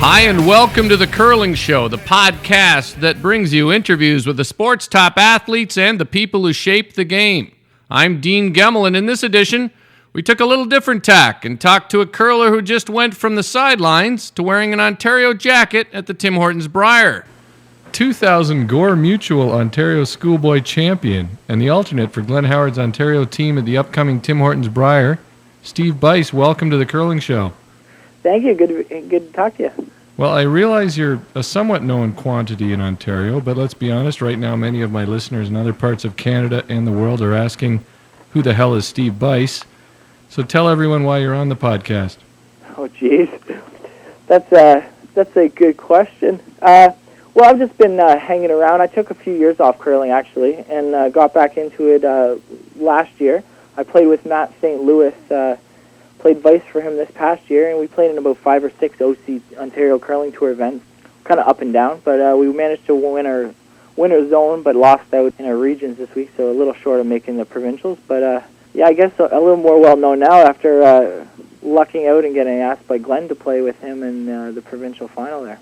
Hi, and welcome to The Curling Show, the podcast that brings you interviews with the sport's top athletes and the people who shape the game. I'm Dean Gemmel, and in this edition, we took a little different tack and talked to a curler who just went from the sidelines to wearing an Ontario jacket at the Tim Hortons Brier. 2000 Gore Mutual Ontario Schoolboy Champion and the alternate for Glenn Howard's Ontario team at the upcoming Tim Hortons Brier, Steve Bice, welcome to The Curling Show. Thank you. Good to talk to you. Well, I realize you're a somewhat known quantity in Ontario, but let's be honest, right now many of my listeners in other parts of Canada and the world are asking, who the hell is Steve Bice? So tell everyone why you're on the podcast. Oh, geez. That's a good question. Well, I've just been hanging around. I took a few years off curling, actually, and got back into it last year. I played with Matt St. Louis, played vice for him this past year, and we played in about 5 or 6 OC Ontario Curling Tour events, kind of up and down, but we managed to win our zone, but lost out in our regions this week, so a little short of making the provincials. But yeah, I guess a little more well-known now after lucking out and getting asked by Glenn to play with him in the provincial final there.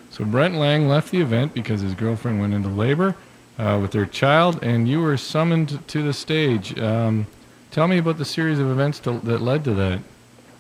So Brent Lang left the event because his girlfriend went into labor with their child, and you were summoned to the stage. Tell me about the series of events that led to that.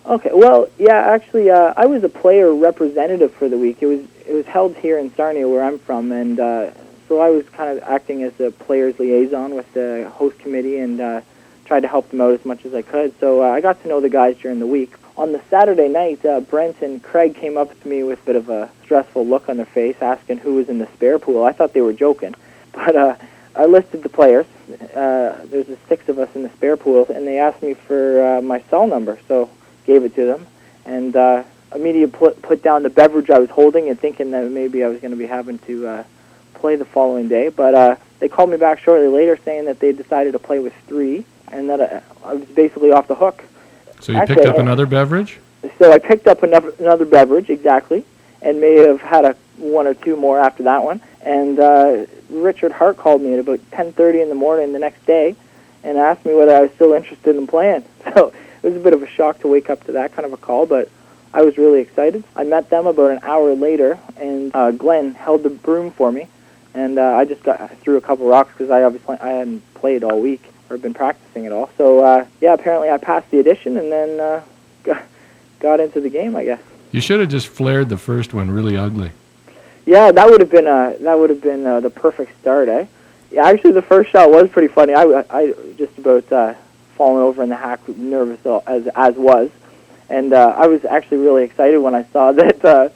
Okay, well, yeah, actually, I was a player representative for the week. It was held here in Sarnia, where I'm from, and so I was kind of acting as the players' liaison with the host committee and tried to help them out as much as I could. So I got to know the guys during the week. On the Saturday night, Brent and Craig came up to me with a bit of a stressful look on their face, asking who was in the spare pool. I thought they were joking, but I listed the players. There's 6 of us in the spare pool, and they asked me for my cell number, so gave it to them, and immediately put down the beverage I was holding and thinking that maybe I was going to be having to play the following day. But they called me back shortly later saying that they decided to play with 3, and that I was basically off the hook. So you picked up another beverage? So I picked up another beverage, exactly, and may have had 1 or 2 more after that one. And Richard Hart called me at about 10:30 in the morning the next day and asked me whether I was still interested in playing. So it was a bit of a shock to wake up to that kind of a call, but I was really excited. I met them about an hour later, and Glenn held the broom for me, and I just threw a couple rocks because I hadn't played all week or been practicing at all. So yeah, apparently I passed the audition and then got into the game, I guess. You should have just flared the first one really ugly. Yeah, that would have been the perfect start, eh? Yeah, actually, the first shot was pretty funny. I just about fallen over in the hack, nervous as was, and I was actually really excited when I saw that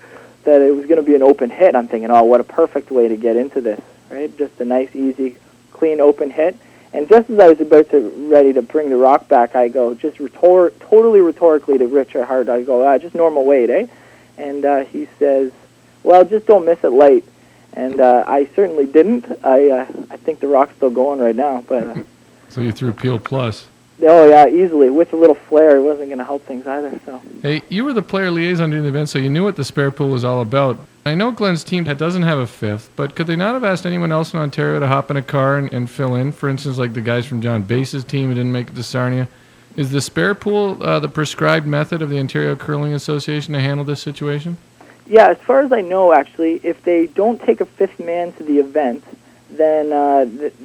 it was going to be an open hit. I'm thinking, oh, what a perfect way to get into this, right? Just a nice, easy, clean open hit. And just as I was ready to bring the rock back, I go just totally rhetorically to Richard Hart. I go, just normal weight, eh? And he says, well, just don't miss it late. And I certainly didn't. I think the rock's still going right now. But so you threw Peel Plus. Oh, yeah, easily. With a little flair, it wasn't going to help things either. So. Hey, you were the player liaison during the event, so you knew what the spare pool was all about. I know Glenn's team doesn't have a 5th, but could they not have asked anyone else in Ontario to hop in a car and fill in? For instance, like the guys from John Bace's team who didn't make it to Sarnia. Is the spare pool the prescribed method of the Ontario Curling Association to handle this situation? Yeah, as far as I know, actually, if they don't take a 5th man to the event, then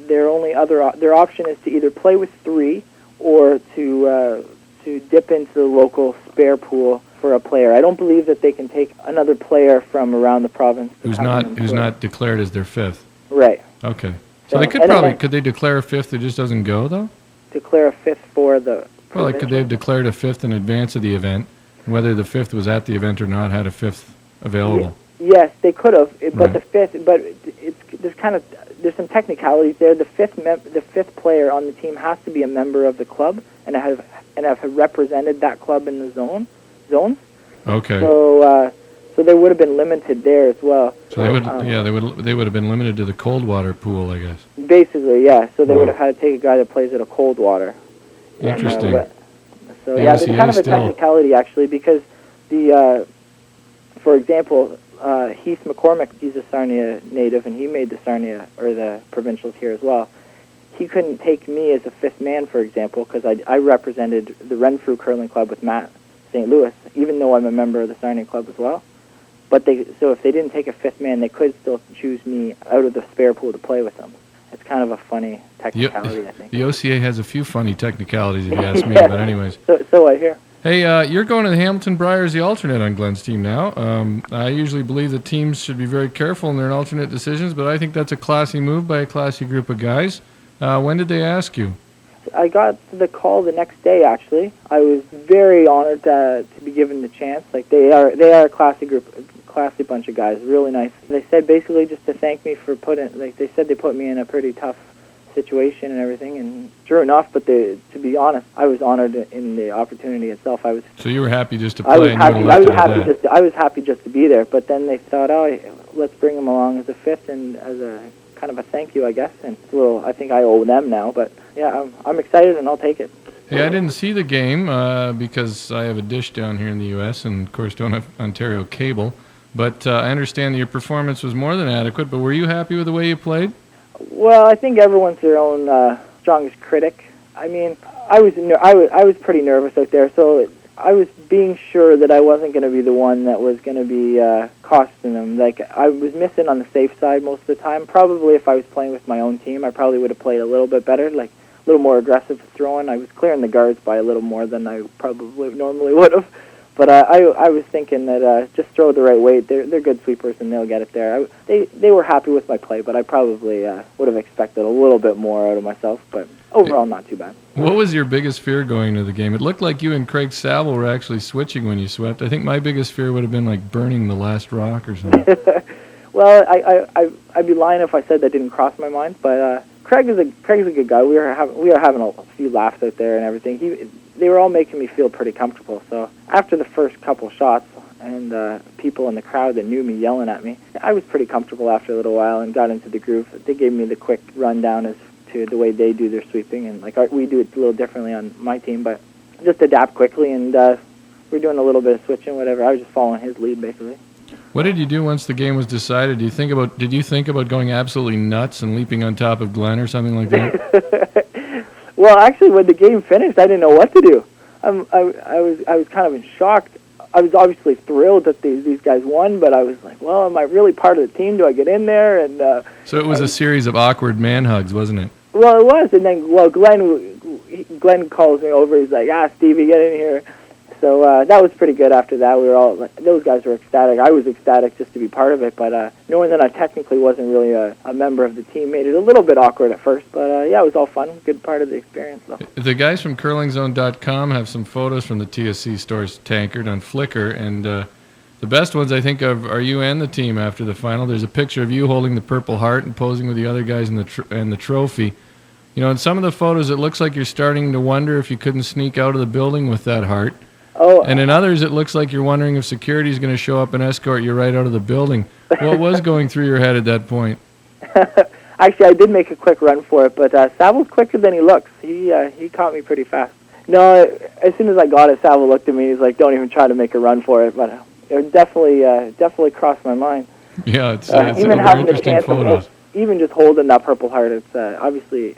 their option is to either play with 3 or to dip into the local spare pool for a player. I don't believe that they can take another player from around the province. Who's not declared as their 5th. Right. Okay. So they could they declare a 5th that just doesn't go though? Declare a 5th for the. Well, like could they have declared a 5th in advance of the event, and whether the 5th was at the event or not, had a 5th available? Yes, they could have, but the 5th, but there's some technicalities there. The 5th player on the team has to be a member of the club and have represented that club in the zones. Okay. So they would have been limited there as well. So they would have been limited to the cold water pool, I guess. Basically, yeah. So they would have had to take a guy that plays at a cold water. Interesting. There's kind of a technicality actually, because for example, Heath McCormick, he's a Sarnia native, and he made the Sarnia or the provincials here as well. He couldn't take me as a 5th man, for example, because I represented the Renfrew Curling Club with Matt St. Louis, even though I'm a member of the Sarnia Club as well. But so if they didn't take a fifth man, they could still choose me out of the spare pool to play with them. It's kind of a funny technicality, I think. The OCA has a few funny technicalities, if you ask me, but anyways. So I hear. Hey, you're going to the Hamilton Brier as the alternate on Glenn's team now. I usually believe that teams should be very careful in their alternate decisions, but I think that's a classy move by a classy group of guys. When did they ask you? I got the call the next day, actually. I was very honored to be given the chance. Like, they are a classy group, classy bunch of guys, really nice. They said basically just to thank me for they said they put me in a pretty tough situation and everything, and sure enough, but to be honest, I was honored in the opportunity itself. So you were happy just to play? I was happy just to be there, but then they thought, let's bring him along as a fifth and as a kind of a thank you, I guess, and I think I owe them now, but yeah, I'm excited and I'll take it. Hey, I didn't see the game because I have a dish down here in the U.S. and, of course, don't have Ontario cable, but I understand that your performance was more than adequate, but were you happy with the way you played? Well, I think everyone's their own strongest critic. I mean, I was pretty nervous out there, so I was being sure that I wasn't going to be the one that was going to be costing them. Like, I was missing on the safe side most of the time. Probably if I was playing with my own team, I probably would have played a little bit better, like a little more aggressive throwing. I was clearing the guards by a little more than I probably normally would have. But I was thinking that just throw the right weight. They're good sweepers and they'll get it there. They were happy with my play, but I probably would have expected a little bit more out of myself. But overall, not too bad. What was your biggest fear going into the game? It looked like you and Craig Saville were actually switching when you swept. I think my biggest fear would have been like burning the last rock or something. Well, I'd be lying if I said that didn't cross my mind. But Craig's a good guy. We were having a few laughs out there and everything. They were all making me feel pretty comfortable. So after the first couple shots and people in the crowd that knew me yelling at me, I was pretty comfortable after a little while and got into the groove. They gave me the quick rundown as to the way they do their sweeping, and like we do it a little differently on my team, but just adapt quickly, and we're doing a little bit of switching, whatever. I was just following his lead, basically. What did you do once the game was decided? Did you think about going absolutely nuts and leaping on top of Glenn or something like that? Well, actually, when the game finished, I didn't know what to do. I was kind of in shock. I was obviously thrilled that these guys won, but I was like, well, am I really part of the team? Do I get in there? And so it was a series of awkward man hugs, wasn't it? Well, it was, and then Glenn calls me over. He's like, Stevie, get in here. So that was pretty good. After that, we were all those guys were ecstatic. I was ecstatic just to be part of it, but knowing that I technically wasn't really a member of the team made it a little bit awkward at first. But yeah, it was all fun. Good part of the experience, though. The guys from curlingzone.com have some photos from the TSC Stores Tankard on Flickr, and the best ones I think of are you and the team after the final. There's a picture of you holding the Purple Heart and posing with the other guys in the trophy. You know, in some of the photos, it looks like you're starting to wonder if you couldn't sneak out of the building with that heart. Oh, and in others, it looks like you're wondering if security is going to show up and escort you right out of the building. What was going through your head at that point? Actually, I did make a quick run for it, but Saville's quicker than he looks. He caught me pretty fast. No, as soon as I got it, Saville looked at me. He's like, "Don't even try to make a run for it." But it definitely crossed my mind. Yeah, it's even having interesting the chance photos. Even just holding that Purple Heart, it's obviously a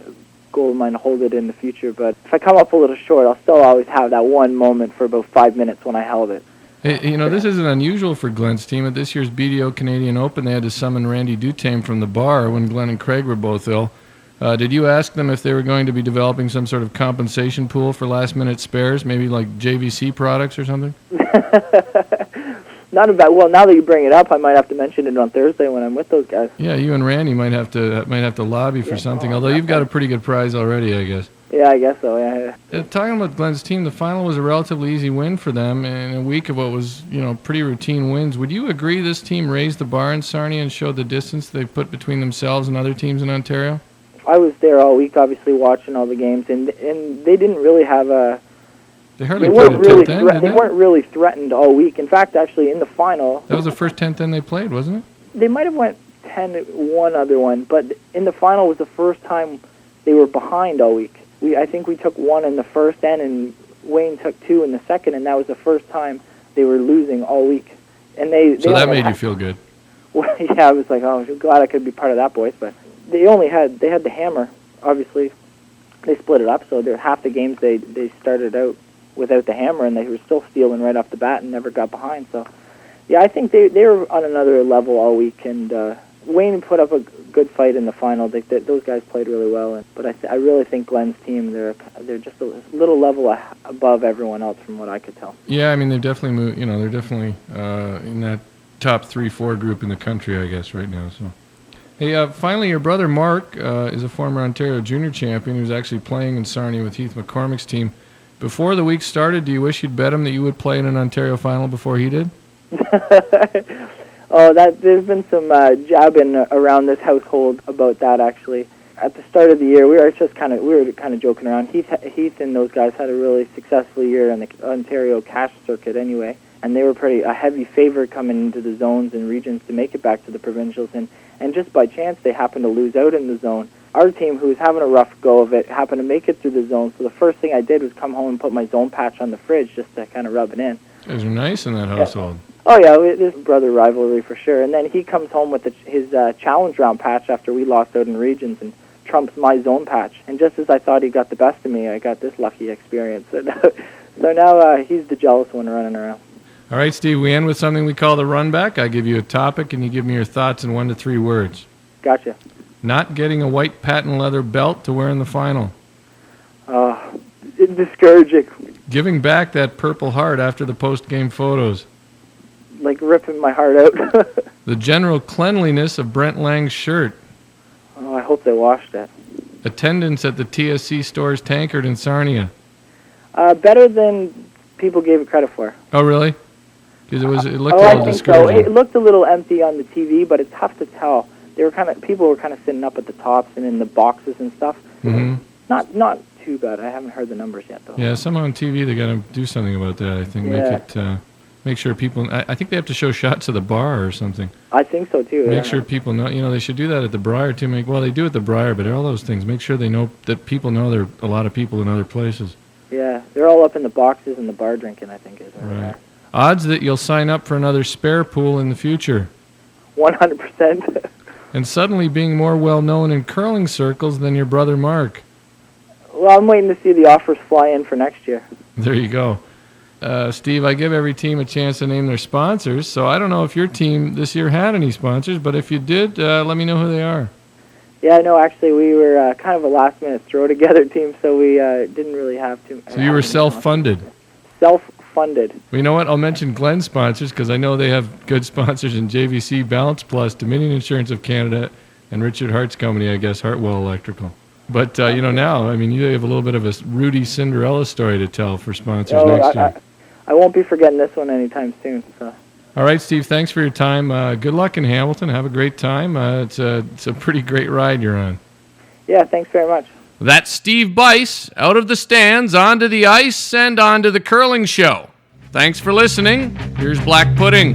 goal of mine to hold it in the future. But if I come up a little short, I'll still always have that one moment for about 5 minutes when I held it. Hey, you know, this isn't unusual for Glenn's team. At this year's BDO Canadian Open, they had to summon Randy Dutame from the bar when Glenn and Craig were both ill. Did you ask them if they were going to be developing some sort of compensation pool for last-minute spares, maybe like JVC products or something? Not about. Well, now that you bring it up, I might have to mention it on Thursday when I'm with those guys. Yeah, you and Randy might have to lobby for something. Although you've got a pretty good prize already, I guess. Yeah, I guess so. Yeah. Talking about Glenn's team, the final was a relatively easy win for them in a week of what was, pretty routine wins. Would you agree this team raised the bar in Sarnia and showed the distance they put between themselves and other teams in Ontario? I was there all week, obviously watching all the games, and they didn't really have a. They hardly played a 10th end, They weren't really threatened all week. In fact, actually, in the final... That was the first 10th end they played, wasn't it? They might have went 10 one other one, but in the final was the first time they were behind all week. I think we took one in the first end, and Wayne took two in the second, and that was the first time they were losing all week. And so that made you feel good? Well, yeah, I was like, oh, I'm glad I could be part of that, boys. But they had the hammer, obviously. They split it up, so half the games they started out without the hammer, and they were still stealing right off the bat and never got behind. So Yeah, I think they were on another level all week, and Wayne put up a good fight in the final. Those guys played really well, but I really think Glenn's team, they're just a little level above everyone else from what I could tell. Yeah, I mean they've definitely moved. They're definitely in that top 3-4 group in the country, I guess, right now. So, hey, finally, your brother Mark is a former Ontario junior champion who's actually playing in Sarnia with Heath McCormick's team. Before the week started, do you wish you'd bet him that you would play in an Ontario final before he did? There's been some jabbing around this household about that, actually. At the start of the year, we were kind of joking around. Heath and those guys had a really successful year on the Ontario cash circuit anyway, and they were a heavy favorite coming into the zones and regions to make it back to the provincials, and just by chance they happened to lose out in the zone. Our team, who was having a rough go of it, happened to make it through the zone, so the first thing I did was come home and put my zone patch on the fridge just to kind of rub it in. You guys are nice in that household. Yeah. Oh, yeah, this brother rivalry for sure. And then he comes home with his challenge round patch after we lost out in regions and trumps my zone patch. And just as I thought he got the best of me, I got this lucky experience. So now he's the jealous one running around. All right, Steve, we end with something we call the run back. I give you a topic, and you give me your thoughts in 1 to 3 words. Gotcha. Not getting a white patent leather belt to wear in the final. It's discouraging. Giving back that Purple Heart after the post-game photos. Like ripping my heart out. The general cleanliness of Brent Lang's shirt. Oh, I hope they washed it. Attendance at the TSC Stores Tankard in Sarnia. Better than people gave it credit for. Oh, really? Because it looked a I little think discouraging. So. It looked a little empty on the TV, but it's tough to tell. People were kind of sitting up at the tops and in the boxes and stuff. Mm-hmm. Not too bad. I haven't heard the numbers yet, though. Yeah, somehow on TV they got to do something about that. I think make sure people. I think they have to show shots of the bar or something. I think so too. Make sure people know. They should do that at the Brier too. They do at the Brier, but all those things. Make sure they know that people know there are a lot of people in other places. Yeah, they're all up in the boxes in the bar drinking, I think is right. Odds that you'll sign up for another spare pool in the future. 100%. And suddenly being more well known in curling circles than your brother Mark. Well, I'm waiting to see the offers fly in for next year. There you go. Steve, I give every team a chance to name their sponsors, so I don't know if your team this year had any sponsors, but if you did, let me know who they are. Yeah, no, actually, we were kind of a last-minute throw-together team, so we didn't really have to. So you were self-funded? Self-funded. Well, you know what? I'll mention Glenn's sponsors, because I know they have good sponsors in JVC, Balance Plus, Dominion Insurance of Canada, and Richard Hart's company, I guess, Hartwell Electrical. But, now, you have a little bit of a Rudy Cinderella story to tell for sponsors next year. I won't be forgetting this one anytime soon. So. All right, Steve, thanks for your time. Good luck in Hamilton. Have a great time. It's a pretty great ride you're on. Yeah, thanks very much. That's Steve Bice, out of the stands, onto the ice, and onto the curling show. Thanks for listening. Here's Black Pudding.